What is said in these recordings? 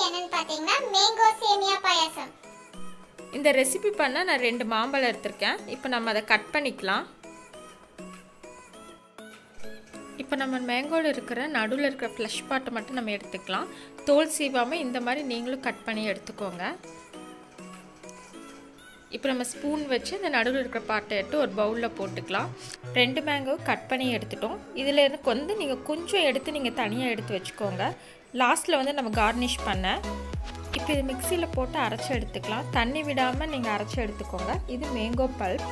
என்னன்னு பாத்தீங்கன்னா மேங்கோ சேமியா பாயாசம். இந்த ரெசிபி பண்ண நான் 2 மாம்பழம் எடுத்துர்க்கேன். இப்போ நம்ம அதை கட் பண்ணிக்கலாம். இப்போ நம்ம மேங்கோல இருக்கிற நடுவுல இருக்கிற ஃப்ளஷ் பார்ட்டை மட்டும் நம்ம எடுத்துக்கலாம். தோல் சீவாம இந்த மாதிரி நீங்களும் கட் பண்ணி எடுத்துக்கோங்க. இப்போ நம்ம ஸ்பூன் வச்சு இந்த நடுவில் இருக்கிற பார்ட்டை எடுத்து ஒரு பவுலில் போட்டுக்கலாம். 2 மேங்கோ கட் பண்ணி எடுத்துட்டோம். இதில் எனக்கு வந்து நீங்கள் கொஞ்சம் எடுத்து நீங்கள் தனியாக எடுத்து வச்சுக்கோங்க. லாஸ்ட்டில் வந்து நம்ம கார்னிஷ் பண்ண இப்போ இது மிக்சியில் போட்டு அரைச்சி எடுத்துக்கலாம். தண்ணி விடாமல் நீங்கள் அரைச்சி எடுத்துக்கோங்க. இது மேங்கோ பல்ப்.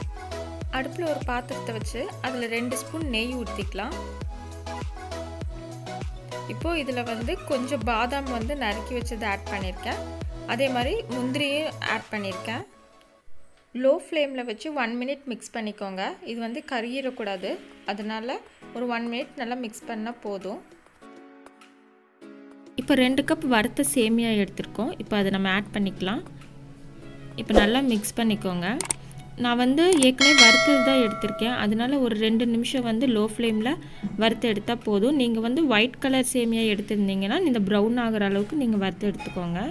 அடுப்பில் ஒரு பாத்திரத்தை வச்சு அதில் 2 ஸ்பூன் நெய் ஊற்றிக்கலாம். இப்போது இதில் வந்து கொஞ்சம் பாதாம் வந்து நறுக்கி வச்சது ஆட் பண்ணியிருக்கேன். அதே மாதிரி முந்திரியும் ஆட் பண்ணியிருக்கேன். லோ ஃப்ளேமில் வச்சு 1 மினிட் மிக்ஸ் பண்ணிக்கோங்க. இது வந்து கருகிடக்கூடாது, அதனால் ஒரு 1 மினிட் நல்லா மிக்ஸ் பண்ணால் போதும். இப்போ 2 கப் வறுத்த சேமியா எடுத்துருக்கோம். இப்போ அதை நம்ம ஆட் பண்ணிக்கலாம். இப்போ நல்லா மிக்ஸ் பண்ணிக்கோங்க. நான் வந்து ஏற்கனவே வறுத்தது தான் எடுத்திருக்கேன், அதனால் ஒரு 2 நிமிஷம் வந்து லோ ஃப்ளேமில் வறுத்து எடுத்தால் போதும். நீங்கள் வந்து ஒயிட் கலர் சேமியா எடுத்துருந்தீங்கன்னா இந்த ப்ரௌன் ஆகிற அளவுக்கு நீங்கள் வறுத்து எடுத்துக்கோங்க.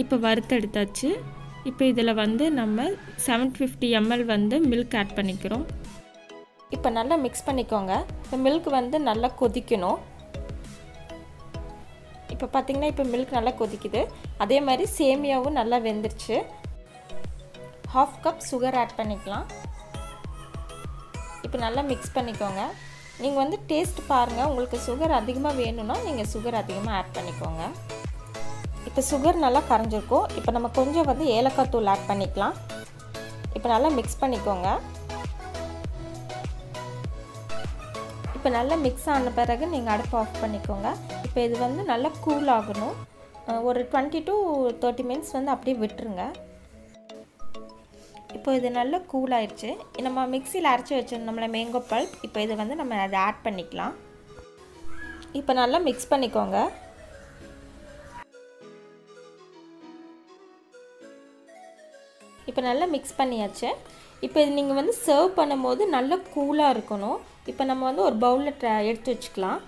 இப்போ வறுத்து எடுத்தாச்சு. இப்போ இதில் வந்து நம்ம 750 ml வந்து மில்க் ஆட் பண்ணிக்கிறோம். இப்போ நல்லா மிக்ஸ் பண்ணிக்கோங்க. இப்போ மில்க் வந்து நல்லா கொதிக்கணும். இப்போ பார்த்திங்கன்னா இப்போ மில்க் நல்லா கொதிக்குது. அதே மாதிரி சேமியாவும் நல்லா வெந்துருச்சு. 1/2 கப் சுகர் ஆட் பண்ணிக்கலாம். இப்போ நல்லா மிக்ஸ் பண்ணிக்கோங்க. நீங்கள் வந்து டேஸ்ட் பாருங்கள், உங்களுக்கு சுகர் அதிகமாக வேணும்னா நீங்கள் சுகர் அதிகமாக ஆட் பண்ணிக்கோங்க. இப்போ சுகர் நல்லா கரைஞ்சிருக்கும். இப்போ நம்ம கொஞ்சம் வந்து ஏலக்காய் தூள் ஆட் பண்ணிக்கலாம். இப்போ நல்லா மிக்ஸ் பண்ணிக்கோங்க. இப்போ நல்லா மிக்ஸ் ஆன பிறகு நீங்கள் அடுப்பு ஆஃப் பண்ணிக்கோங்க. இப்போ இது வந்து நல்லா கூல் ஆகணும். ஒரு 20 to 30 மினிட்ஸ் வந்து அப்படியே விட்டுருங்க. இப்போ இது நல்லா கூல் ஆயிடுச்சு. நம்ம மிக்சியில் அரைச்சி வச்சிருந்தோம்ல மேங்கோ பல்ப், இப்போ இது வந்து நம்ம அதை ஆட் பண்ணிக்கலாம். இப்போ நல்லா மிக்ஸ் பண்ணிக்கோங்க. இப்போ நல்லா மிக்ஸ் பண்ணியாச்சு. இப்போ இது நீங்கள் வந்து சர்வ் பண்ணும்போது நல்லா கூலாக இருக்கணும். இப்போ நம்ம வந்து ஒரு பவுலில் எடுத்து வச்சுக்கலாம்.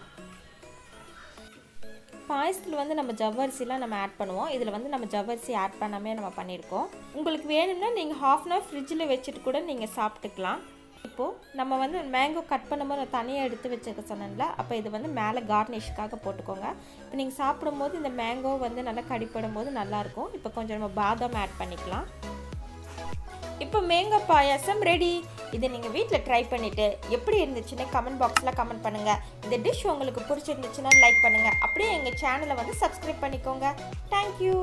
பாயசத்தில் வந்து நம்ம ஜவ்வரிசிலாம் நம்ம ஆட் பண்ணுவோம். இதில் வந்து நம்ம ஜவ்வரிசி ஆட் பண்ணாமே நம்ம பண்ணியிருக்கோம். உங்களுக்கு வேணும்னா நீங்கள் 1/2 அன் ஹவர் ஃப்ரிட்ஜில் வச்சுட்டு கூட நீங்கள் சாப்பிட்டுக்கலாம். இப்போது நம்ம வந்து மேங்கோ கட் பண்ணும்போது நான் தனியாக எடுத்து வச்சுருக்க சொன்னேன்ல, அப்போ இது வந்து மேலே கார்னிஷ்காக போட்டுக்கோங்க. இப்போ நீங்கள் சாப்பிடும்போது இந்த மேங்கோ வந்து நல்லா கடிப்படும் போது நல்லாயிருக்கும். இப்போ கொஞ்சம் நம்ம பாதாம் ஆட் பண்ணிக்கலாம். இப்போ மேங்கோ பாயாசம் ரெடி. இதை நீங்கள் வீட்டில் ட்ரை பண்ணிவிட்டு எப்படி இருந்துச்சுன்னு கமெண்ட் பாக்ஸில் கமெண்ட் பண்ணுங்கள். இந்த டிஷ் உங்களுக்கு பிடிச்சிருந்துச்சுன்னா லைக் பண்ணுங்கள். அப்படியே எங்கள் சேனலை வந்து சப்ஸ்கிரைப் பண்ணிக்கோங்க. தேங்க்யூ.